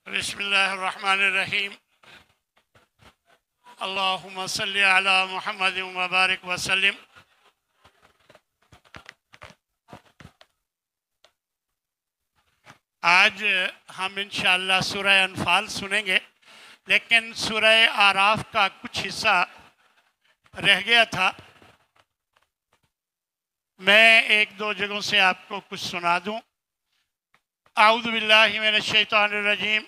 بسم اللہ الرحمن الرحیم اللہم صلی علی محمد وبارک وسلم۔ آج ہم انشاءاللہ سورہ انفال سنیں گے، لیکن سورہ اعراف کا کچھ حصہ رہ گیا تھا۔ میں ایک دو جگہوں سے آپ کو کچھ سنا دوں۔ اعوذ باللہ من الشیطان الرجیم۔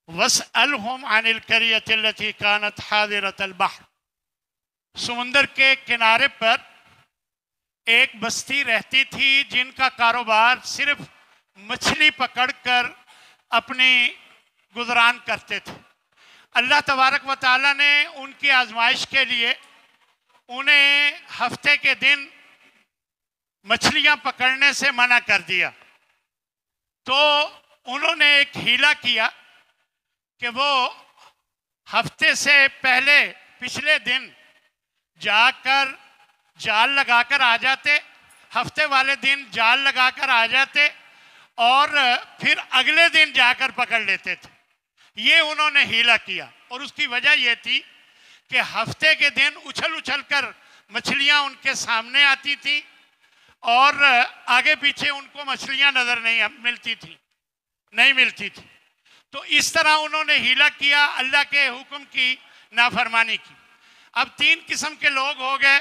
وَاسْأَلْهُمْ عَنِ الْقَرْيَةِ الَّتِي كَانَتْ حَاضِرَةَ الْبَحْرِ۔ سمندر کے کنارے پر ایک بستی رہتی تھی جن کا کاروبار صرف مچھلی پکڑ کر اپنی گزران کرتے تھے۔ اللہ تبارک و تعالیٰ نے ان کی آزمائش کے لیے انہیں ہفتے کے دن مچھلیاں پکڑنے سے منع کر دیا، تو انہوں نے ایک ہیلا کیا کہ وہ ہفتے سے پہلے پچھلے دن جا کر جال لگا کر آ جاتے، ہفتے والے دن جال لگا کر آ جاتے اور پھر اگلے دن جا کر پکڑ لیتے تھے۔ یہ انہوں نے ہیلا کیا، اور اس کی وجہ یہ تھی کہ ہفتے کے دن اچھل اچھل کر مچھلیاں ان کے سامنے آتی تھیں اور آگے پیچھے ان کو مچھلیاں نظر نہیں ملتی تھی۔ تو اس طرح انہوں نے ہیلا کیا، اللہ کے حکم کی نافرمانی کی۔ اب تین قسم کے لوگ ہو گئے،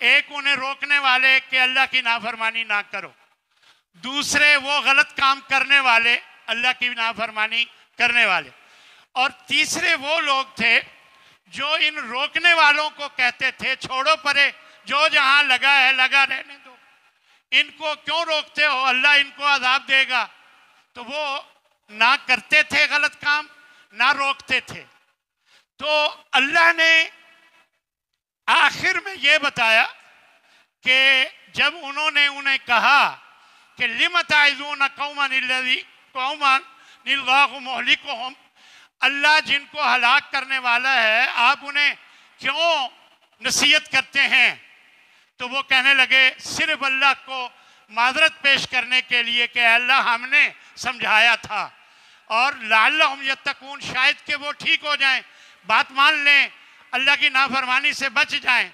ایک انہیں روکنے والے کہ اللہ کی نافرمانی نہ کرو، دوسرے وہ غلط کام کرنے والے، اللہ کی نافرمانی کرنے والے، اور تیسرے وہ لوگ تھے جو ان روکنے والوں کو کہتے تھے چھوڑو پرے، جو جہاں لگا ہے لگا رہنے دو، ان کو کیوں روکتے ہو، اللہ ان کو عذاب دے گا۔ تو وہ نہ کرتے تھے غلط کام، نہ روکتے تھے۔ تو اللہ نے آخر میں یہ بتایا کہ جب انہوں نے انہیں کہا کہ لِمَ تَعِظُونَ قَوْمًا اللَّهُ مُهْلِكُهُمْ، اللہ جن کو ہلاک کرنے والا ہے آپ انہیں کیوں نصیحت کرتے ہیں؟ تو وہ کہنے لگے صرف اللہ کو معذرت پیش کرنے کے لیے کہ اللہ ہم نے سمجھایا تھا، اور لعلہم یتقون، شاید کہ وہ ٹھیک ہو جائیں، بات مان لیں، اللہ کی نافرمانی سے بچ جائیں۔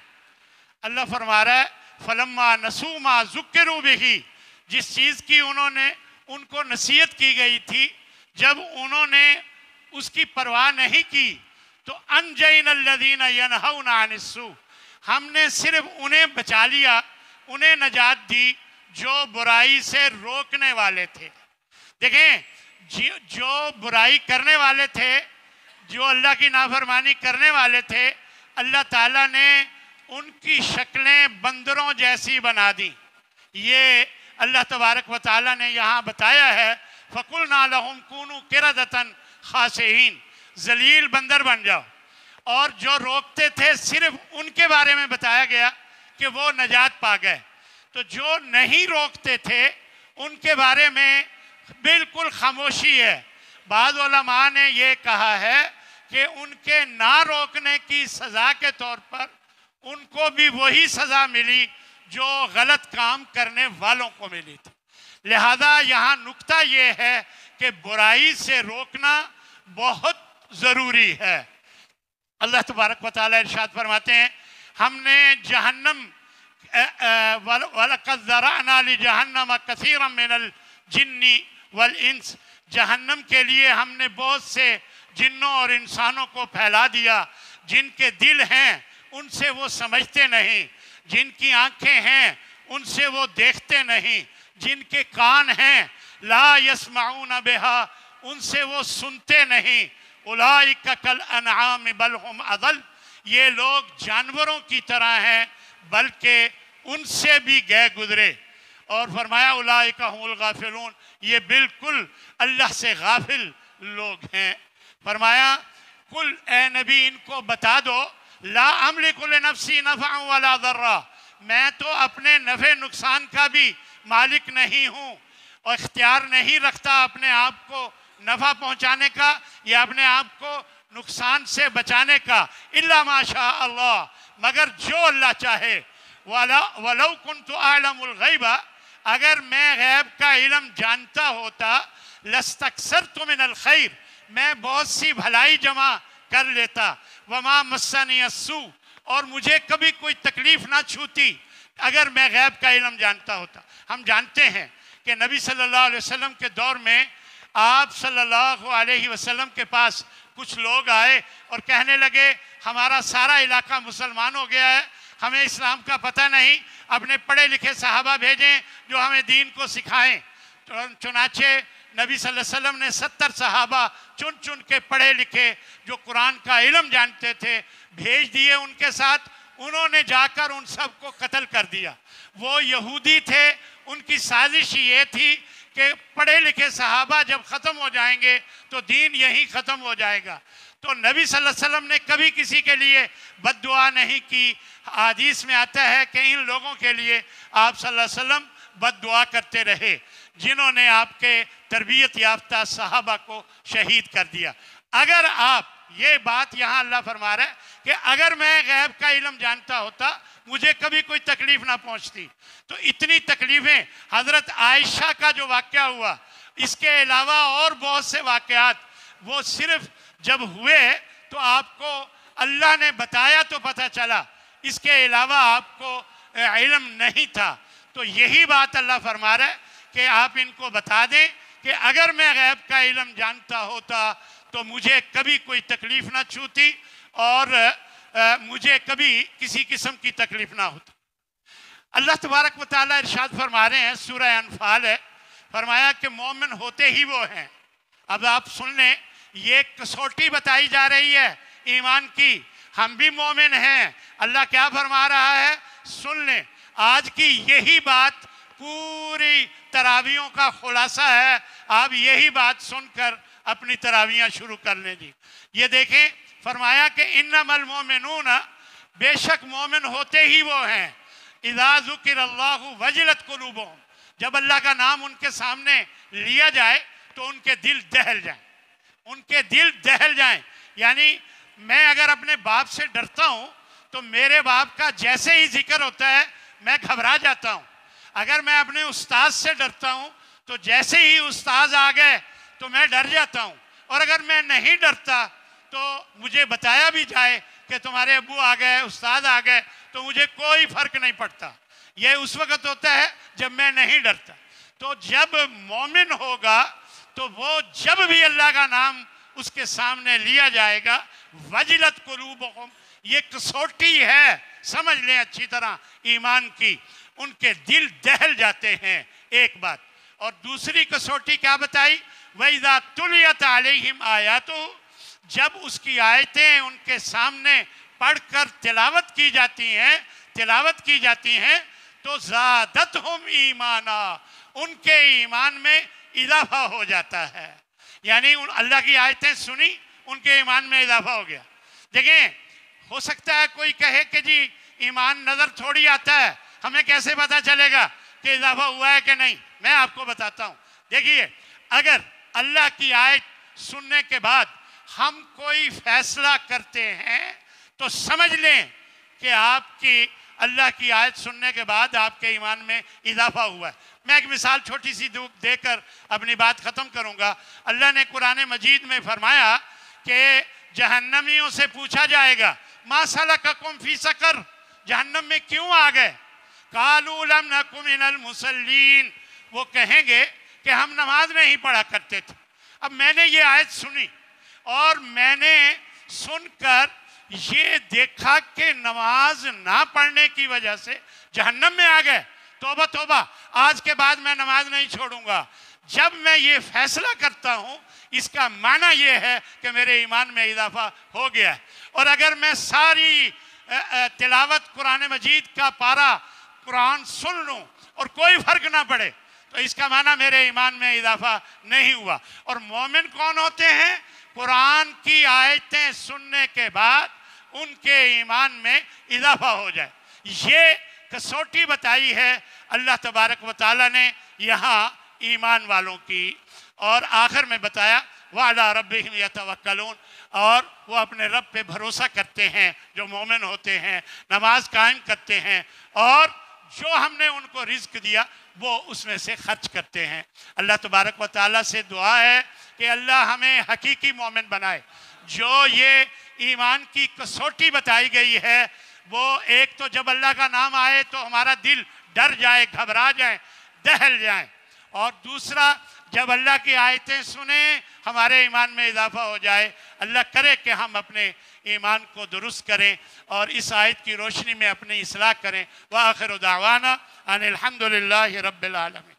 اللہ فرما رہا ہے فَلَمَّا نَسُوا مَا ذُكِّرُوا بِهِ، جس چیز کی ان کو نصیحت کی گئی تھی، جب انہوں نے اس کی پرواہ نہیں کی تو أَنْجَيْنَا الَّذِينَ يَنْهَوْنَ عَنِ السُّوءِ، ہم نے صرف انہیں بچا لیا، انہیں نجات دی جو برائی سے روکنے والے تھے۔ دیکھیں، جو برائی کرنے والے تھے، جو اللہ کی نافرمانی کرنے والے تھے، اللہ تعالیٰ نے ان کی شکلیں بندروں جیسی بنا دی۔ یہ اللہ تبارک و تعالیٰ نے یہاں بتایا ہے فَقُلْنَا لَهُمْ كُونُوا قِرَدَةً خَاسِئِينَ، ذلیل بندر بن جاؤ۔ اور جو روکتے تھے صرف ان کے بارے میں بتایا گیا کہ وہ نجات پا گئے، تو جو نہیں روکتے تھے ان کے بارے میں بالکل خاموشی ہے۔ بعض علماء نے یہ کہا ہے کہ ان کے نہ روکنے کی سزا کے طور پر ان کو بھی وہی سزا ملی جو غلط کام کرنے والوں کو ملی تھی۔ لہذا یہاں نکتہ یہ ہے کہ برائی سے روکنا بہت ضروری ہے۔ اللہ تبارک و تعالیٰ ارشاد فرماتے ہیں ہم نے جہنم وَلَقَدْ ذَرَعْنَا لِجَهَنَّمَ كَثِيرًا مِنَ الْجِنِّ وَالْإِنسِ، جہنم کے لیے ہم نے بہت سے جنوں اور انسانوں کو پھیلا دیا، جن کے دل ہیں ان سے وہ سمجھتے نہیں، جن کی آنکھیں ہیں ان سے وہ دیکھتے نہیں، جن کے کان ہیں لا يسمعون بها، ان سے وہ سنتے نہیں۔ اولئک کالانعام بل هم اضل، یہ لوگ جانوروں کی طرح ہیں بلکہ ان سے بھی گئے گزرے۔ اور فرمایا اولئک هم الغافلون، یہ بالکل اللہ سے غافل لوگ ہیں۔ فرمایا کل، اے نبی ان کو بتا دو لا املک لنفسی نفعا ولا ضرا، میں تو اپنے نفع نقصان کا بھی مالک نہیں ہوں اور اختیار نہیں رکھتا اپنے آپ کو نفع پہنچانے کا یا اپنے آپ کو نقصان سے بچانے کا، الا ما شاء اللہ، مگر جو اللہ چاہے۔ وَلَوْ كُنْتُ أَعْلَمُ الْغَيْبَ، اگر میں غیب کا علم جانتا ہوتا लस्तक्सरतु मिनल खैर, मैं बहुत सी भलाई जमा कर लेता, वमा मस्सनी अस्सू, और मुझे कभी कोई तकलीफ ना छूती अगर मैं गैब का इल्म जानता होता। हम जानते हैं कि नबी सल्लल्लाहु अलैहि वसल्लम के दौर में आप सल्लल्लाहु अलैहि वसल्लम के पास कुछ लोग आए और कहने लगे हमारा सारा इलाका मुसलमान हो गया है, हमें इस्लाम का पता नहीं, अपने पढ़े लिखे सहाबा भेजें जो हमें दीन को सिखाएं। चुनाचे नबी सल्लल्लाहु अलैहि वसल्लम ने 70 सहाबा चुन चुन के पढ़े लिखे जो कुरान का इल्म जानते थे भेज दिए उनके साथ। उन्होंने जाकर उन सबको कत्ल कर दिया। वो यहूदी थे, उनकी साजिश ये थी कि पढ़े लिखे सहाबा जब ख़त्म हो जाएंगे तो दीन यहीं ख़त्म हो जाएगा। तो नबी सल्लल्लाहु अलैहि वसल्लम ने कभी किसी के लिए बद्दुआ नहीं की। हदीस में आता है कि इन लोगों के लिए आप सल्लल्लाहु अलैहि वसल्लम बद्दुआ करते रहे जिन्होंने आपके तरबियत याफ्ता सहाबा को शहीद कर दिया। अगर आप ये बात यहाँ अल्लाह फरमा रहा है कि अगर मैं गैब का इल्म जानता होता मुझे कभी कोई तकलीफ ना पहुँचती। तो इतनी तकलीफ़ें हज़रत आयशा का जो वाक़या हुआ, इसके अलावा और बहुत से वाक़यात वो सिर्फ जब हुए तो आपको अल्लाह ने बताया तो पता चला, इसके अलावा आपको इल्म नहीं था। तो यही बात अल्लाह फरमा रहा है कि आप इनको बता दें कि अगर मैं गैब का इल्म जानता होता तो मुझे कभी कोई तकलीफ़ ना छूती और मुझे कभी किसी किस्म की तकलीफ़ ना होती। अल्लाह तबारक व तआला इरशाद फरमा रहे हैं, सूरह अनफाल है, फरमाया कि मोमिन होते ही वो हैं। अब आप सुन लें, ये कसौटी बताई जा रही है ईमान की, हम भी मोमिन हैं। अल्लाह क्या फरमा रहा है सुन लें, आज की यही बात पूरी तरावियों का खुलासा है। आप यही बात सुनकर अपनी तरावियाँ शुरू कर लें जी। ये देखें, फरमाया कि इन्नमल मोमिनून, बेशक मोमिन होते ही वो हैं, इज़ा ज़ुकिरल्लाहु वजलत कुलूबुहुम, जब अल्लाह का नाम उनके सामने लिया जाए तो उनके दिल दहल जाएं, उनके दिल दहल जाएं। यानी मैं अगर अपने बाप से डरता हूँ तो मेरे बाप का जैसे ही जिक्र होता है मैं घबरा जाता हूँ। अगर मैं अपने उस्ताद से डरता हूँ तो जैसे ही उस्ताद आ गए तो मैं डर जाता हूँ। और अगर मैं नहीं डरता तो मुझे बताया भी जाए कि तुम्हारे अब्बू आ गए, उस्ताद आ गए, तो मुझे कोई फ़र्क नहीं पड़ता। ये उस वक़्त होता है जब मैं नहीं डरता। तो जब मोमिन होगा तो वो जब भी अल्लाह का नाम उसके सामने लिया जाएगा, वजलत कुलूबुहुम, ये कसौटी है, समझ लें अच्छी तरह ईमान की, उनके दिल दहल जाते हैं। एक बात। और दूसरी कसौटी क्या बताई, वइज़ा तुलियत अलैहिम आयातुहु, जब उसकी आयतें उनके सामने पढ़कर तिलावत की जाती हैं तो ज़ादतहुम ईमाना, उनके ईमान में इजाफा हो जाता है। यानी उन अल्लाह की आयतें सुनी, उनके ईमान में इजाफा हो गया। देखें, हो सकता है कोई कहे कि जी ईमान नज़र थोड़ी आता है, हमें कैसे पता चलेगा कि इजाफा हुआ है कि नहीं। मैं आपको बताता हूँ। देखिए, अगर अल्लाह की आयत सुनने के बाद हम कोई फैसला करते हैं तो समझ लें कि आपकी अल्लाह की आयत सुनने के बाद आपके ईमान में इजाफा हुआ है। मैं एक मिसाल छोटी सी देकर अपनी बात ख़त्म करूँगा। अल्लाह ने कुरान मजीद में फरमाया कि जहन्नमियों से पूछा जाएगा, मा सलककुम फी सकर, जहन्नम में क्यों आ गए। कालू लम नकु मिनल मुसल्लीन, वो कहेंगे कि हम नमाज नहीं पढ़ा करते थे। अब मैंने ये आयत सुनी और मैंने सुनकर ये देखा कि नमाज ना पढ़ने की वजह से जहन्नम में आ गए। तौबा तौबा, आज के बाद मैं नमाज नहीं छोड़ूंगा। जब मैं ये फैसला करता हूँ इसका माना ये है कि मेरे ईमान में इजाफा हो गया है। और अगर मैं सारी तिलावत कुरान मजीद का पारा कुरान सुन लूँ और कोई फ़र्क ना पड़े तो इसका माना मेरे ईमान में इजाफा नहीं हुआ। और मोमिन कौन होते हैं, कुरान की आयतें सुनने के बाद उनके ईमान में इजाफा हो जाए। ये कसौटी बताई है अल्लाह तबारक व तआला ने यहाँ ईमान वालों की। और आखिर में बताया वअला रब्बिहिम यतवक्कलून, और वो अपने रब पे भरोसा करते हैं जो मोमिन होते हैं, नमाज कायम करते हैं और جو ہم نے ان کو رزق دیا وہ اس میں سے خرچ کرتے ہیں۔ اللہ تبارک و تعالیٰ سے دعا ہے کہ اللہ ہمیں حقیقی مومن بنائے۔ جو یہ ایمان کی کسوٹی بتائی گئی ہے وہ ایک تو جب اللہ کا نام آئے تو ہمارا دل ڈر جائے، گھبرا جائے، دہل جائیں، اور دوسرا جب اللہ کی آیتیں سنیں ہمارے ایمان میں اضافہ ہو جائے۔ اللہ کرے کہ ہم اپنے ایمان کو درست کریں اور اس آیت کی روشنی میں اپنی اصلاح کریں۔ وآخر دعوانا ان الحمدللہ رب العالمین۔